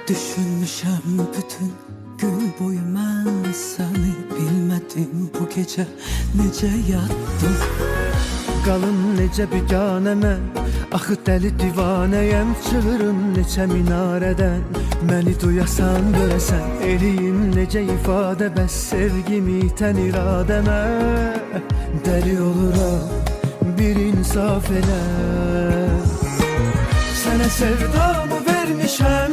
Düşünmüşəm bütün gün boyu mən səni bilmədim. Bu gecə necə yatdım? Qalım necə biganəmə, axı dəli divanəyəm. Çığırım neçə minarədən, məni duyasan görəsən. Eliyim necə ifadə, bəs sevgimi itən iradəmə. Dəli oluram, bir insaf elə. Sənə sevdamı vermişəm,